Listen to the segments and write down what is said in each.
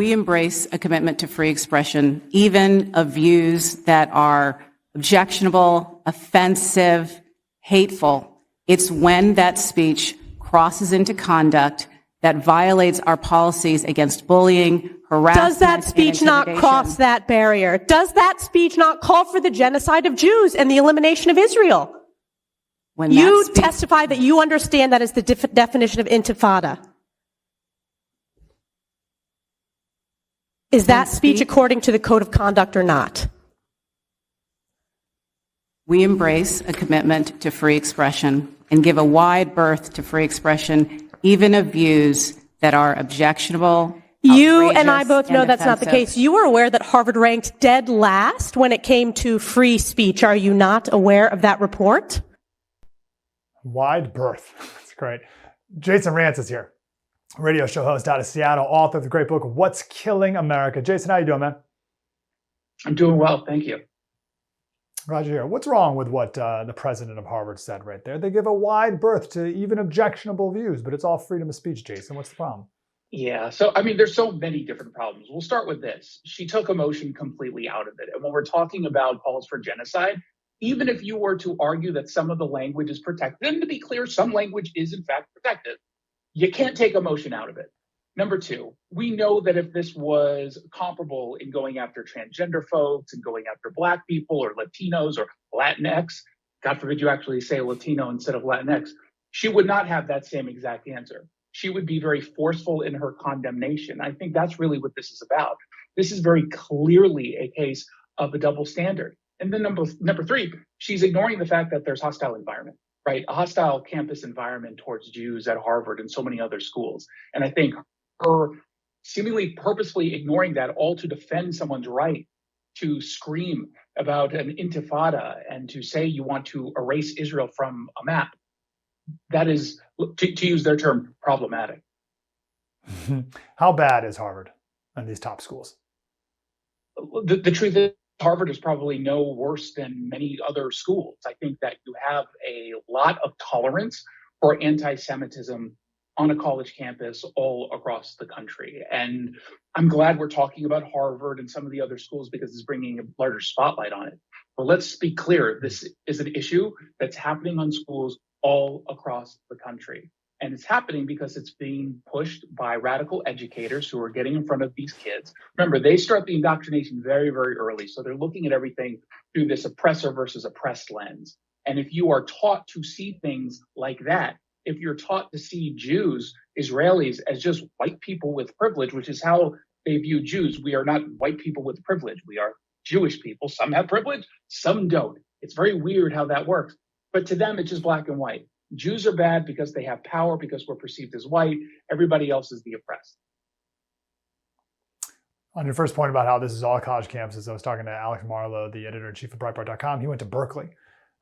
We embrace a commitment to free expression, even of views that are objectionable, offensive, hateful. It's when that speech crosses into conduct that violates our policies against bullying, harassment, does that speech not cross that barrier? Does that speech not call for the genocide of Jews and the elimination of Israel? When you testify that you understand that is the definition of intifada. Is that speech according to the code of conduct or not? We embrace a commitment to free expression and give a wide berth to free expression, even of views that are objectionable. You and I both know that's not the case. You are aware that Harvard ranked dead last when it came to free speech. Are you not aware of that report? Wide berth. That's great. Jason Rantz is here. Radio show host out of Seattle, author of the great book, What's Killing America. Jason, how you doing, man? I'm doing well, thank you. Roger here. What's wrong with what the president of Harvard said right there? They give a wide berth to even objectionable views, but it's all freedom of speech, Jason. What's the problem? Yeah, so I mean, there's so many different problems. We'll start with this. She took emotion completely out of it. And when we're talking about calls for genocide, even if you were to argue that some of the language is protected, and to be clear, some language is in fact protected, you can't take emotion out of it. Number two, we know that if this was comparable in going after transgender folks and going after Black people or Latinos or Latinx, God forbid you actually say Latino instead of Latinx, she would not have that same exact answer. She would be very forceful in her condemnation. I think that's really what this is about. This is very clearly a case of a double standard. And then number three, she's ignoring the fact that there's hostile environment, right? A hostile campus environment towards Jews at Harvard and so many other schools. And I think her seemingly purposefully ignoring that all to defend someone's right to scream about an intifada and to say you want to erase Israel from a map, that is, to use their term, problematic. How bad is Harvard and these top schools? The truth is, Harvard is probably no worse than many other schools. I think that you have a lot of tolerance for anti-Semitism on a college campus all across the country. And I'm glad we're talking about Harvard and some of the other schools because it's bringing a larger spotlight on it. But let's be clear, this is an issue that's happening on schools all across the country. And it's happening because it's being pushed by radical educators who are getting in front of these kids. Remember, they start the indoctrination very, very early. So they're looking at everything through this oppressor versus oppressed lens. And if you are taught to see things like that, if you're taught to see Jews, Israelis, as just white people with privilege, which is how they view Jews, we are not white people with privilege. We are Jewish people. Some have privilege, some don't. It's very weird how that works. But to them, it's just black and white. Jews are bad because they have power, because we're perceived as white. Everybody else is the oppressed. On your first point about how this is all college campuses, I was talking to Alex Marlowe, the editor-in-chief of Breitbart.com. He went to Berkeley,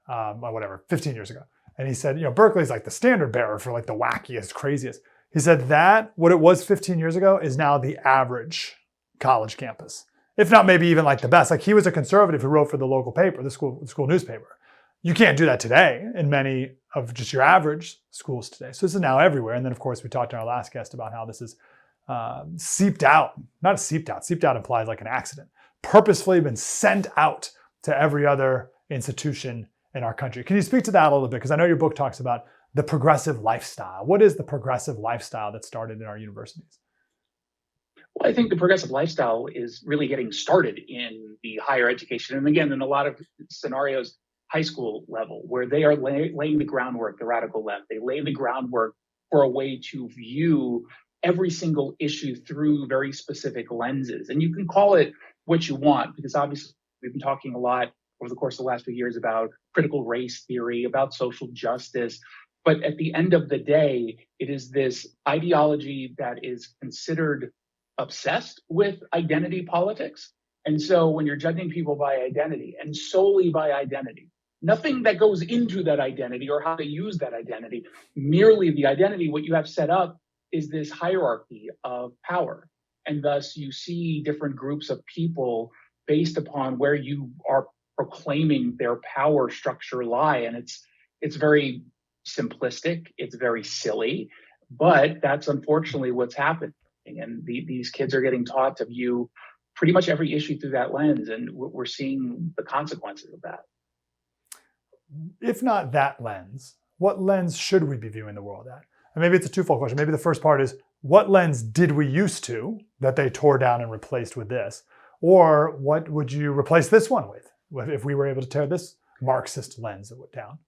15 years ago. And he said, Berkeley is like the standard bearer for like the wackiest, craziest. He said that what it was 15 years ago is now the average college campus, if not maybe even like the best. Like he was a conservative who wrote for the local paper, the school newspaper. You can't do that today in many of just your average schools today. So this is now everywhere. And then, of course, we talked to our last guest about how this is seeped out. Not seeped out. Seeped out implies like an accident. Purposefully been sent out to every other institution in our country. Can you speak to that a little bit? Because I know your book talks about the progressive lifestyle. What is the progressive lifestyle that started in our universities? Well, I think the progressive lifestyle is really getting started in the higher education. And again, in a lot of scenarios, high school level, where they are laying the groundwork, the radical left. They lay the groundwork for a way to view every single issue through very specific lenses. And you can call it what you want, because obviously we've been talking a lot over the course of the last few years about critical race theory, about social justice. But at the end of the day, it is this ideology that is considered obsessed with identity politics. And so when you're judging people by identity and solely by identity, nothing that goes into that identity or how they use that identity, merely the identity, what you have set up is this hierarchy of power. And thus you see different groups of people based upon where you are proclaiming their power structure lie. And it's very simplistic, it's very silly, but that's unfortunately what's happened. And these kids are getting taught to view pretty much every issue through that lens, and we're seeing the consequences of that. If not that lens, what lens should we be viewing the world at? And maybe it's a twofold question. Maybe the first part is, what lens did we used to that they tore down and replaced with this? Or what would you replace this one with if we were able to tear this Marxist lens down?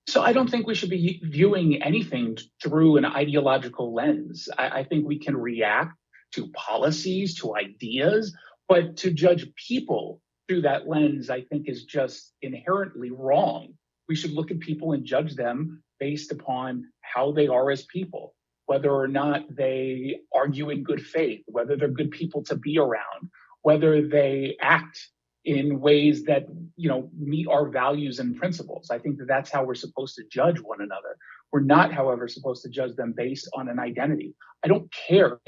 So I don't think we should be viewing anything through an ideological lens. I think we can react to policies, to ideas, but to judge people through that lens, I think, is just inherently wrong. We should look at people and judge them based upon how they are as people, whether or not they argue in good faith, whether they're good people to be around, whether they act in ways that, meet our values and principles. I think that that's how we're supposed to judge one another. We're not, however, supposed to judge them based on an identity. I don't care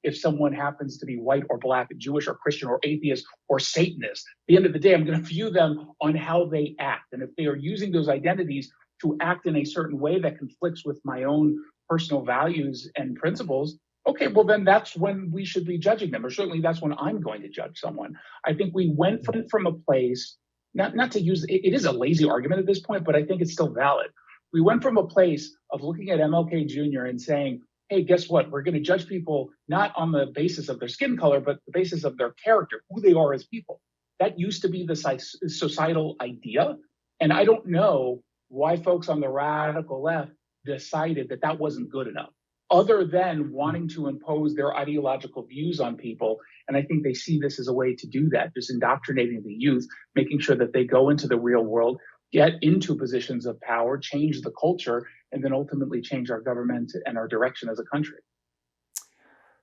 if someone happens to be white or black, Jewish or Christian or atheist or Satanist. At the end of the day, I'm going to view them on how they act. And if they are using those identities to act in a certain way that conflicts with my own personal values and principles, okay, well, then that's when we should be judging them, or certainly that's when I'm going to judge someone. I think we went from a place, not to use, it is a lazy argument at this point, but I think it's still valid. We went from a place of looking at MLK Jr. and saying, hey, guess what? We're going to judge people not on the basis of their skin color, but the basis of their character, who they are as people. That used to be the societal idea. And I don't know why folks on the radical left decided that that wasn't good enough, other than wanting to impose their ideological views on people. And I think they see this as a way to do that, just indoctrinating the youth, making sure that they go into the real world, get into positions of power, change the culture, and then ultimately change our government and our direction as a country.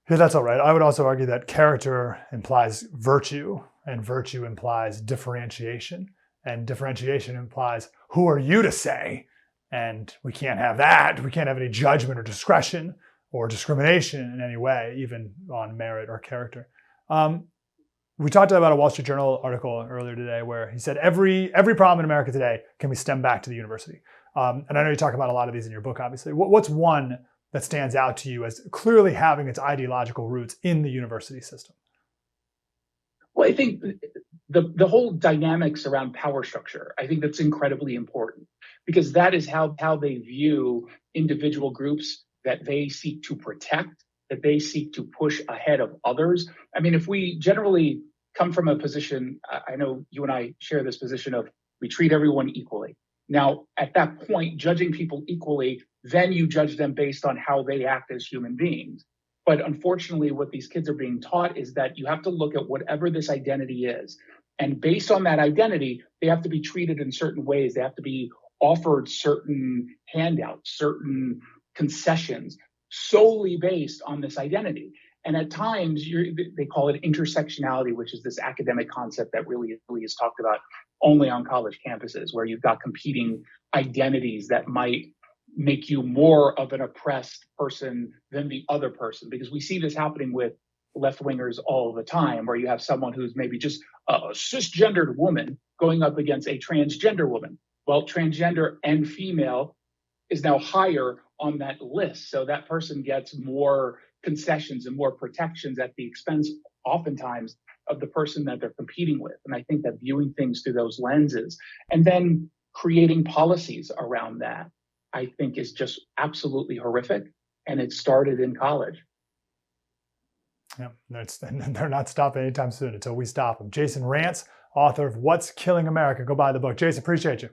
Yeah, that's all right. I would also argue that character implies virtue, and virtue implies differentiation, and differentiation implies who are you to say? And we can't have that. We can't have any judgment or discretion or discrimination in any way, even on merit or character. We talked about a Wall Street Journal article earlier today where he said every problem in America today can be stemmed back to the university. And I know you talk about a lot of these in your book, obviously. What's one that stands out to you as clearly having its ideological roots in the university system? Well, I think the whole dynamics around power structure, I think that's incredibly important, because that is how they view individual groups that they seek to protect, that they seek to push ahead of others. I mean, if we generally come from a position, I know you and I share this position of we treat everyone equally. Now, at that point, judging people equally, then you judge them based on how they act as human beings. But unfortunately, what these kids are being taught is that you have to look at whatever this identity is. And based on that identity, they have to be treated in certain ways. They have to be offered certain handouts, certain concessions, solely based on this identity. And at times, they call it intersectionality, which is this academic concept that really is talked about only on college campuses, where you've got competing identities that might make you more of an oppressed person than the other person. Because we see this happening with left-wingers all the time, where you have someone who's maybe just a cisgendered woman going up against a transgender woman. Well, transgender and female is now higher on that list. So that person gets more concessions and more protections at the expense, oftentimes, of the person that they're competing with. And I think that viewing things through those lenses and then creating policies around that, I think, is just absolutely horrific. And it started in college. Yeah, they're not stopping anytime soon until we stop them. Jason Rantz, author of What's Killing America. Go buy the book. Jason, appreciate you.